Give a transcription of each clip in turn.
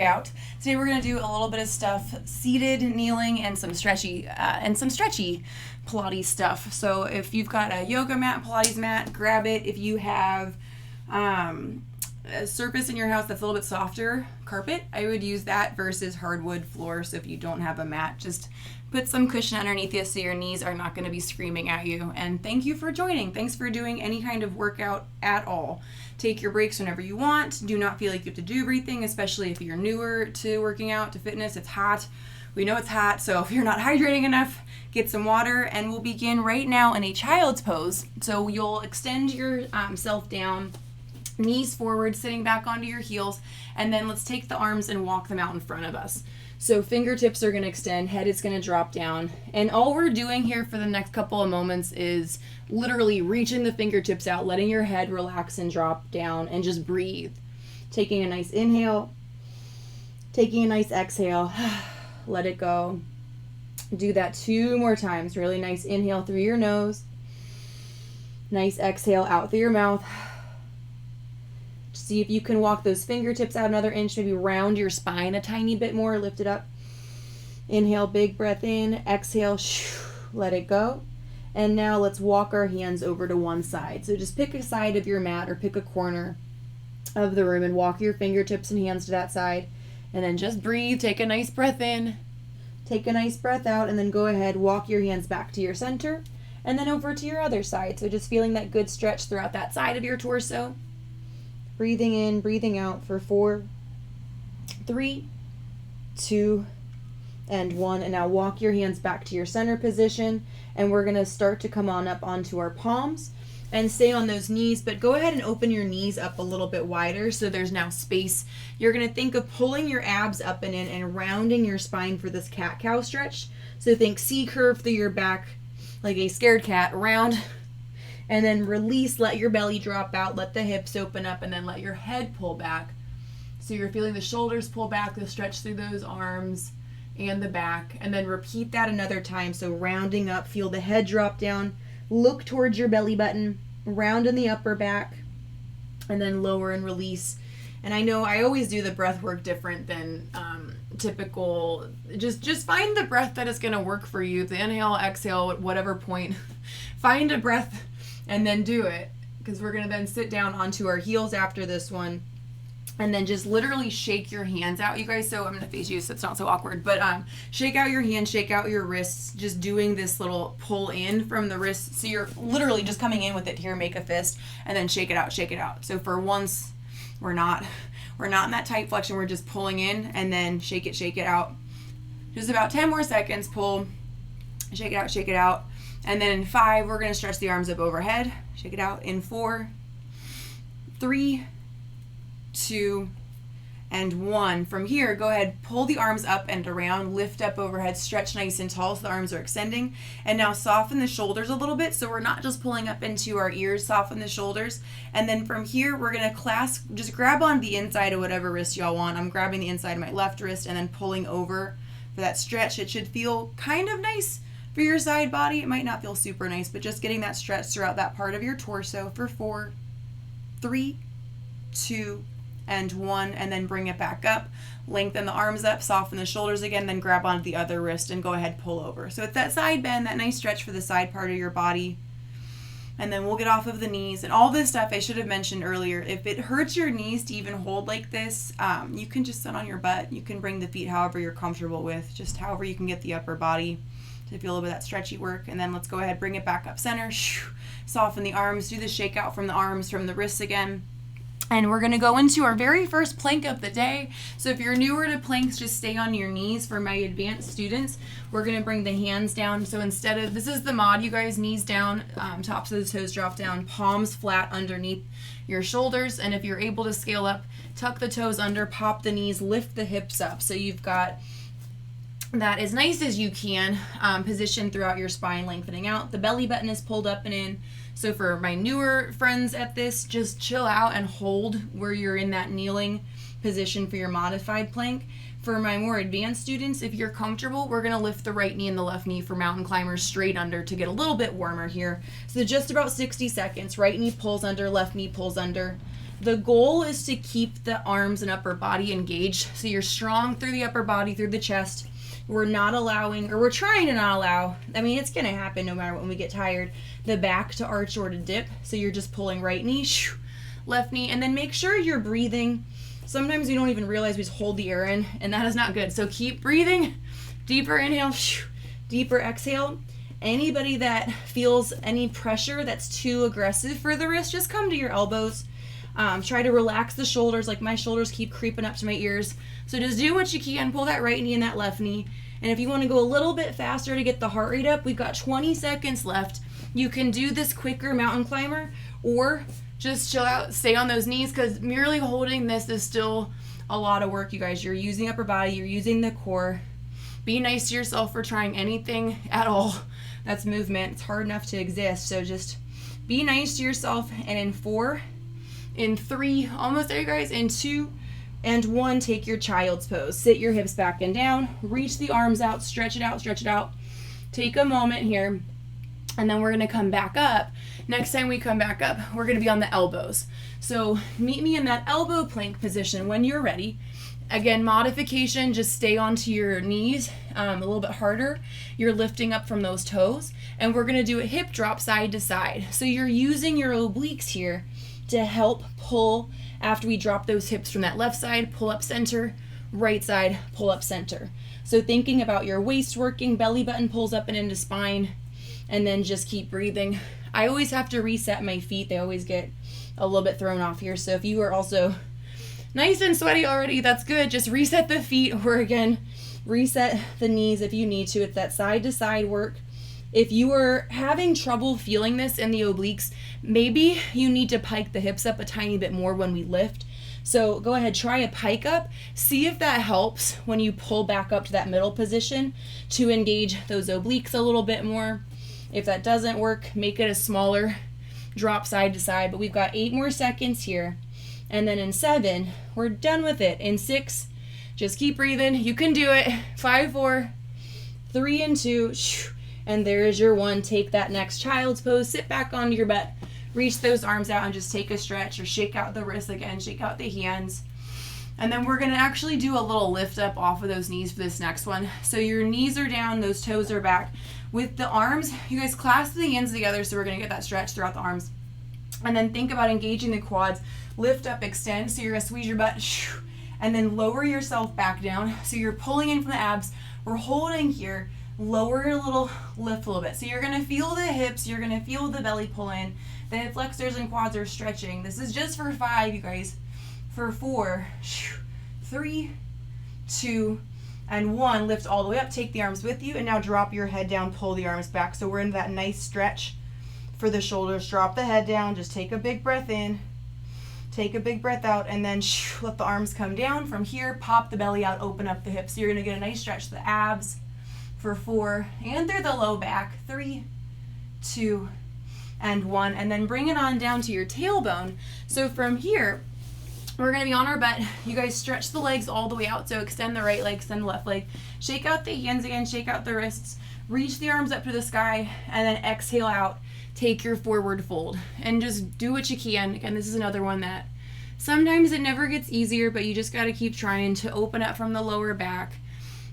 Out. Today we're going to do a little bit of stuff seated, kneeling, and some stretchy Pilates stuff. So if you've got a yoga mat, Pilates mat, grab it. If you have a surface in your house that's a little bit softer, carpet, I would use that versus hardwood floor. So if you don't have a mat, just put some cushion underneath you so your knees are not going to be screaming at you. And thank you for joining. Thanks for doing any kind of workout at all. Take your breaks whenever you want. Do not feel like you have to do everything, especially if you're newer to working out, to fitness. It's hot. We know it's hot, so if you're not hydrating enough, get some water, and we'll begin right now in a child's pose. So you'll extend your self down, knees forward, sitting back onto your heels, and then let's take the arms and walk them out in front of us. So fingertips are going to extend, head is going to drop down, and all we're doing here for the next couple of moments is literally reaching the fingertips out, letting your head relax and drop down, and just breathe. Taking a nice inhale, taking a nice exhale, let it go. Do that 2 more times. Really nice inhale through your nose, nice exhale out through your mouth. See if you can walk those fingertips out another inch, maybe round your spine a tiny bit more, lift it up. Inhale, big breath in, exhale, let it go. And now let's walk our hands over to one side. So just pick a side of your mat or pick a corner of the room and walk your fingertips and hands to that side. And then just breathe, take a nice breath in, take a nice breath out, and then go ahead, walk your hands back to your center and then over to your other side. So just feeling that good stretch throughout that side of your torso. Breathing in, breathing out for 4, 3, 2, and 1. And now walk your hands back to your center position. And we're going to start to come on up onto our palms and stay on those knees. But go ahead and open your knees up a little bit wider so there's now space. You're going to think of pulling your abs up and in and rounding your spine for this cat-cow stretch. So think C curve through your back like a scared cat, round. And then release, let your belly drop out, let the hips open up, and then let your head pull back. So you're feeling the shoulders pull back, the stretch through those arms and the back. And then repeat that another time. So rounding up, feel the head drop down, look towards your belly button, round in the upper back, and then lower and release. And I know I always do the breath work different than typical. Just find the breath that is going to work for you. The inhale, exhale, at whatever point. Find a breath and then do it, because we're going to then sit down onto our heels after this one and then just literally shake your hands out, you guys. So I'm going to face you so it's not so awkward, but shake out your hands, shake out your wrists, just doing this little pull in from the wrists. So you're literally just coming in with it here, make a fist, and then shake it out, shake it out. So for once, we're not in that tight flexion, we're just pulling in and then shake it out. Just about 10 more seconds, pull, shake it out. And then in 5, we're going to stretch the arms up overhead. Shake it out in 4, 3, 2, and 1. From here, go ahead, pull the arms up and around, lift up overhead, stretch nice and tall so the arms are extending. And now soften the shoulders a little bit so we're not just pulling up into our ears, soften the shoulders. And then from here, we're going to clasp, just grab on the inside of whatever wrist y'all want. I'm grabbing the inside of my left wrist and then pulling over for that stretch. It should feel kind of nice. For your side body, it might not feel super nice, but just getting that stretch throughout that part of your torso for 4, 3, 2, and 1, and then bring it back up. Lengthen the arms up, soften the shoulders again, then grab onto the other wrist and go ahead, pull over. So it's that side bend, that nice stretch for the side part of your body. And then we'll get off of the knees. And all this stuff I should have mentioned earlier, if it hurts your knees to even hold like this, you can just sit on your butt. You can bring the feet however you're comfortable with, just however you can get the upper body to feel a little bit of that stretchy work. And then let's go ahead, bring it back up center, soften the arms, do the shakeout from the arms, from the wrists again. And we're going to go into our very first plank of the day. So if you're newer to planks, just stay on your knees. For my advanced students, we're going to bring the hands down. So instead of, this is the mod, you guys, knees down, tops of the toes drop down, palms flat underneath your shoulders. And if you're able to scale up, tuck the toes under, pop the knees, lift the hips up. So you've got that as nice as you can, position throughout your spine, lengthening out. The belly button is pulled up and in. So for my newer friends at this, just chill out and hold where you're in that kneeling position for your modified plank. For my more advanced students, if you're comfortable, we're going to lift the right knee and the left knee for mountain climbers straight under to get a little bit warmer here. So just about 60 seconds. Right knee pulls under, left knee pulls under. The goal is to keep the arms and upper body engaged, so you're strong through the upper body, through the chest. We're not allowing, or we're trying to not allow, I mean, it's going to happen no matter when we get tired, the back to arch or to dip. So you're just pulling right knee, left knee, and then make sure you're breathing. Sometimes we don't even realize we just hold the air in, and that is not good. So keep breathing. Deeper inhale, deeper exhale. Anybody that feels any pressure that's too aggressive for the wrist, just come to your elbows. Try to relax the shoulders, like my shoulders keep creeping up to my ears. So just do what you can, pull that right knee and that left knee. And if you want to go a little bit faster to get the heart rate up, we've got 20 seconds left. You can do this quicker mountain climber, or just chill out, stay on those knees, because merely holding this is still a lot of work, you guys. You're using upper body, you're using the core. Be nice to yourself for trying anything at all. That's movement. It's hard enough to exist. So just be nice to yourself. And in 4, in 3, almost there, you guys, in 2 and 1, take your child's pose. Sit your hips back and down, reach the arms out, stretch it out, stretch it out. Take a moment here, and then we're gonna come back up. Next time we come back up, we're gonna be on the elbows. So meet me in that elbow plank position when you're ready. Again, modification, just stay onto your knees a little bit harder. You're lifting up from those toes, and we're gonna do a hip drop side to side. So you're using your obliques here to help pull after we drop those hips from that left side, pull up center, right side, pull up center. So thinking about your waist working, belly button pulls up and into spine, and then just keep breathing. I always have to reset my feet. They always get a little bit thrown off here. So if you are also nice and sweaty already, that's good. Just reset the feet, or again, reset the knees if you need to. It's that side to side work. If you are having trouble feeling this in the obliques, maybe you need to pike the hips up a tiny bit more when we lift. So go ahead, try a pike up. See if that helps when you pull back up to that middle position to engage those obliques a little bit more. If that doesn't work, make it a smaller drop side to side. But we've got 8 more seconds here. And then in 7, we're done with it. In 6, just keep breathing. You can do it. 5, 4, 3, and 2. And there is your 1. Take that next child's pose. Sit back onto your butt. Reach those arms out and just take a stretch, or shake out the wrists again. Shake out the hands. And then we're going to actually do a little lift up off of those knees for this next one. So your knees are down, those toes are back. With the arms, you guys clasp the hands together, so we're going to get that stretch throughout the arms. And then think about engaging the quads. Lift up, extend, so you're going to squeeze your butt, and then lower yourself back down. So you're pulling in from the abs. We're holding here. Lower your little lift a little bit. So you're going to feel the hips, you're going to feel the belly pull in. The hip flexors and quads are stretching. This is just for 5, you guys. For 4, 3, 2, and 1. Lift all the way up, take the arms with you, and now drop your head down, pull the arms back. So we're in that nice stretch for the shoulders. Drop the head down, just take a big breath in, take a big breath out, and then let the arms come down. From here, pop the belly out, open up the hips. So you're going to get a nice stretch to the abs for 4, and through the low back. 3, 2, and 1, and then bring it on down to your tailbone. So from here, we're going to be on our butt. You guys stretch the legs all the way out. So extend the right leg, extend the left leg. Shake out the hands again, shake out the wrists. Reach the arms up to the sky, and then exhale out. Take your forward fold, and just do what you can. Again, this is another one that sometimes it never gets easier, but you just got to keep trying to open up from the lower back.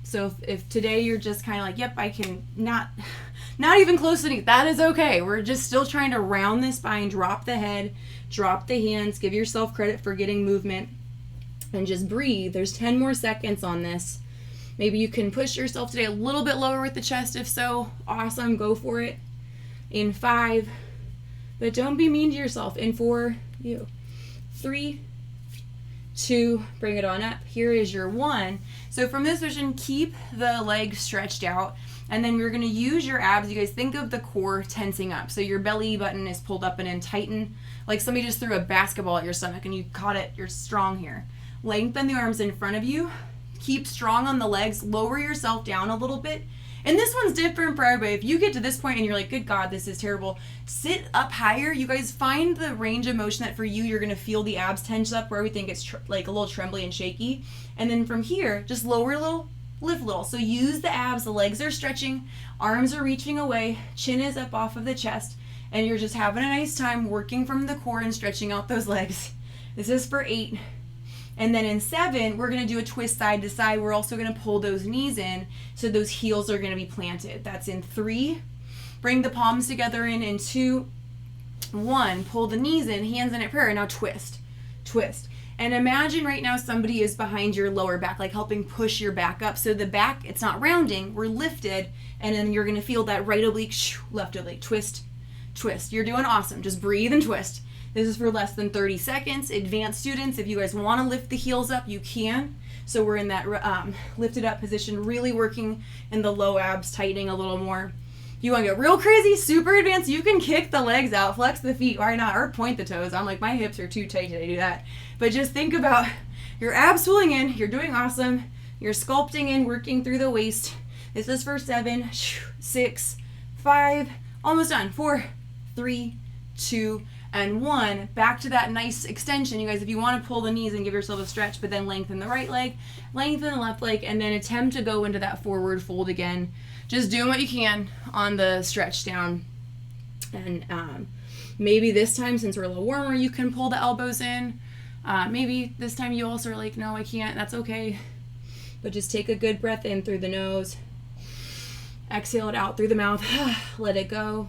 So if today you're just kind of like, yep, I can not even close to knee, that is okay. We're just still trying to round the spine, drop the head, drop the hands, give yourself credit for getting movement, and just breathe. There's 10 more seconds on this. Maybe you can push yourself today a little bit lower with the chest. If so, awesome, go for it. In 5, but don't be mean to yourself. In 4, 3, 2, bring it on up. Here is your 1. So from this position, keep the legs stretched out, and then we're going to use your abs. You guys think of the core tensing up. So your belly button is pulled up and in, tighten, like somebody just threw a basketball at your stomach and you caught it. You're strong here. Lengthen the arms in front of you. Keep strong on the legs. Lower yourself down a little bit. And this one's different for everybody. If you get to this point and you're like, good God, this is terrible, sit up higher. You guys find the range of motion that for you, you're going to feel the abs tense up where everything gets like a little trembly and shaky. And then from here, just lower a little, lift a little. So use the abs. The legs are stretching. Arms are reaching away. Chin is up off of the chest. And you're just having a nice time working from the core and stretching out those legs. This is for 8. And then in 7, we're going to do a twist side to side. We're also going to pull those knees in so those heels are going to be planted. That's in 3. Bring the palms together in 2, 1. Pull the knees in, hands in at prayer. Now twist, twist. And imagine right now somebody is behind your lower back, like helping push your back up. So the back, it's not rounding, we're lifted, and then you're going to feel that right oblique, left oblique, twist, twist. You're doing awesome. Just breathe and twist. This is for less than 30 seconds. Advanced students, if you guys want to lift the heels up, you can. So we're in that lifted up position, really working in the low abs, tightening a little more. If you want to get real crazy, super advanced, you can kick the legs out, flex the feet, why not? Or point the toes. I'm like, my hips are too tight to do that. But just think about your abs pulling in. You're doing awesome. You're sculpting in, working through the waist. This is for 7, 6, 5, almost done. 4, 3, 2, and 1. Back to that nice extension. You guys, if you want to pull the knees and give yourself a stretch, but then lengthen the right leg, lengthen the left leg, and then attempt to go into that forward fold again. Just doing what you can on the stretch down. And maybe this time, since we're a little warmer, you can pull the elbows in. Maybe this time you also are like, no, I can't. That's okay. But just take a good breath in through the nose. Exhale it out through the mouth. Let it go.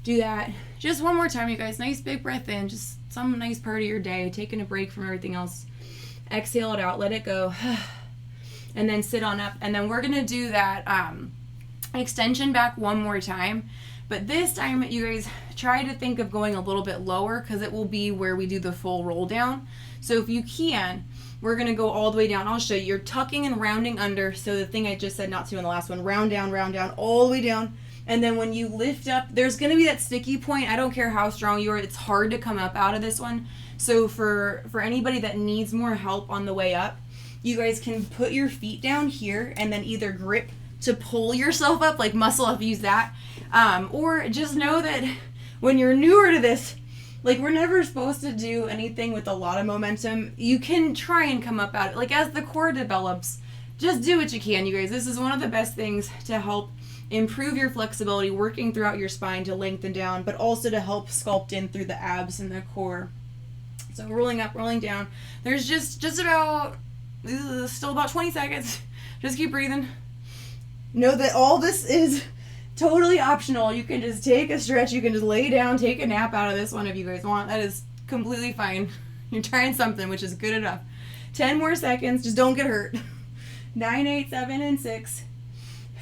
Do that just one more time, you guys. Nice big breath in. Just some nice part of your day. Taking a break from everything else. Exhale it out. Let it go. And then sit on up. And then we're going to do that extension back one more time. But this time, you guys, try to think of going a little bit lower because it will be where we do the full roll down. So if you can, we're going to go all the way down. I'll show you. You're tucking and rounding under. So the thing I just said not to in the last one, round down, all the way down. And then when you lift up, there's going to be that sticky point. I don't care how strong you are. It's hard to come up out of this one. So for anybody that needs more help on the way up, you guys can put your feet down here and then either grip to pull yourself up, like muscle up, use that. Or just know that when you're newer to this, like we're never supposed to do anything with a lot of momentum. You can try and come up out, like as the core develops, just do what you can, you guys. This is one of the best things to help improve your flexibility, working throughout your spine to lengthen down, but also to help sculpt in through the abs and the core. So rolling up, rolling down. There's just about, still about 20 seconds. Just keep breathing. Know that all this is totally optional. You can just take a stretch. You can just lay down, take a nap out of this one if you guys want. That is completely fine. You're trying something, which is good enough. 10 more seconds. Just don't get hurt. 9, 8, 7, and 6.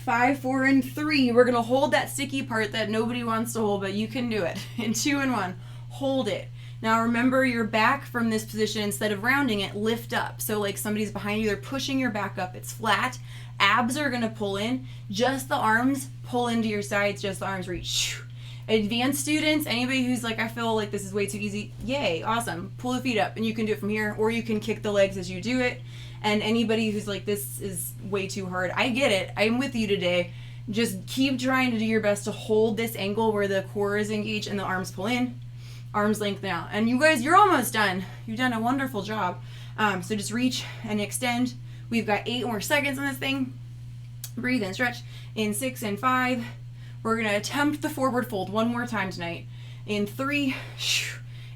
5, 4, and 3. We're going to hold that sticky part that nobody wants to hold, but you can do it. In 2 and 1. Hold it. Now remember your back from this position, instead of rounding it, lift up. So like somebody's behind you, they're pushing your back up. It's flat. Abs are going to pull in. Just the arms pull into your sides. Just the arms reach. Advanced students, anybody who's like, I feel like this is way too easy, yay, awesome. Pull the feet up and you can do it from here, or you can kick the legs as you do it. And anybody who's like, this is way too hard, I get it. I'm with you today. Just keep trying to do your best to hold this angle where the core is engaged and the arms pull in. Arms lengthen out. And you guys, you're almost done. You've done a wonderful job. So just reach and extend. We've got 8 more seconds on this thing. Breathe and stretch. In 6 and 5. We're going to attempt the forward fold one more time tonight. In 3,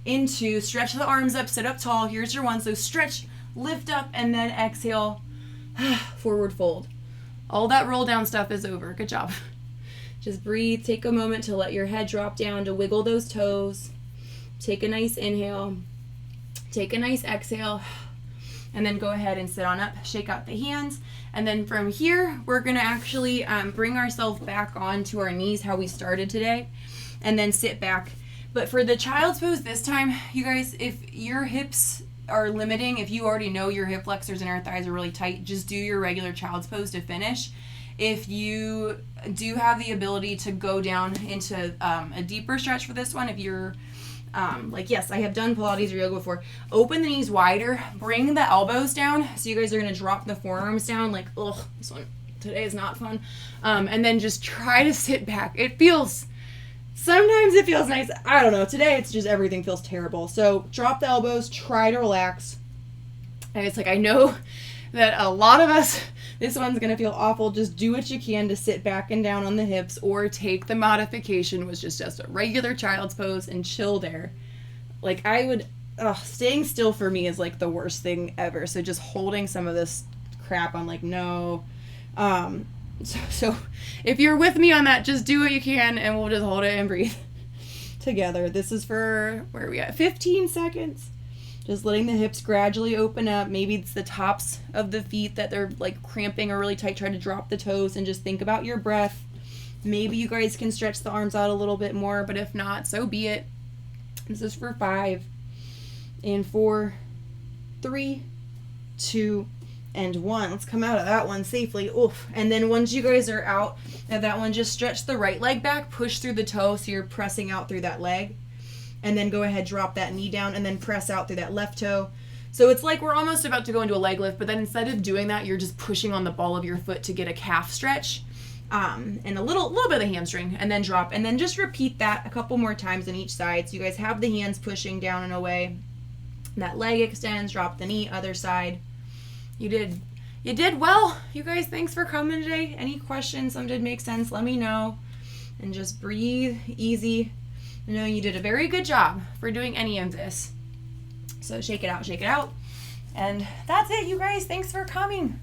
in 2, stretch the arms up, sit up tall. Here's your 1. So stretch, lift up, and then exhale, forward fold. All that roll down stuff is over. Good job. Just breathe. Take a moment to let your head drop down, to wiggle those toes. Take a nice inhale. Take a nice exhale. And then go ahead and sit on up. Shake out the hands. And then from here, we're going to actually bring ourselves back onto our knees, how we started today. And then sit back. But for the child's pose this time, you guys, if your hips are limiting, if you already know your hip flexors and our thighs are really tight, just do your regular child's pose to finish. If you do have the ability to go down into a deeper stretch for this one, if you're like, yes, I have done Pilates or yoga before, open the knees wider, bring the elbows down. So you guys are going to drop the forearms down like, ugh, this one today is not fun. And then just try to sit back. Sometimes it feels nice. I don't know. Today it's just everything feels terrible. So drop the elbows, try to relax. And it's like, I know that a lot of us, this one's going to feel awful. Just do what you can to sit back and down on the hips, or take the modification, which is just a regular child's pose, and chill there. Like I would staying still for me is like the worst thing ever. So just holding some of this crap, I'm like, no. So if you're with me on that, just do what you can and we'll just hold it and breathe together. This is for, where are we at? 15 seconds. Just letting the hips gradually open up. Maybe it's the tops of the feet that they're like cramping or really tight. Try to drop the toes and just think about your breath. Maybe you guys can stretch the arms out a little bit more, but if not, so be it. This is for 5. In 4, 3, 2, and 1. Let's come out of that one safely. Oof. And then once you guys are out of that one, just stretch the right leg back, push through the toe so you're pressing out through that leg. And then go ahead, drop that knee down, and then press out through that left toe. So it's like we're almost about to go into a leg lift, but then instead of doing that, you're just pushing on the ball of your foot to get a calf stretch. And a little bit of the hamstring, and then drop. And then just repeat that a couple more times on each side. So you guys have the hands pushing down and away. That leg extends, drop the knee, other side. You did well. You guys, thanks for coming today. Any questions? Some did make sense. Let me know. And just breathe easy. I know you did a very good job for doing any of this. So shake it out, shake it out. And that's it, you guys. Thanks for coming.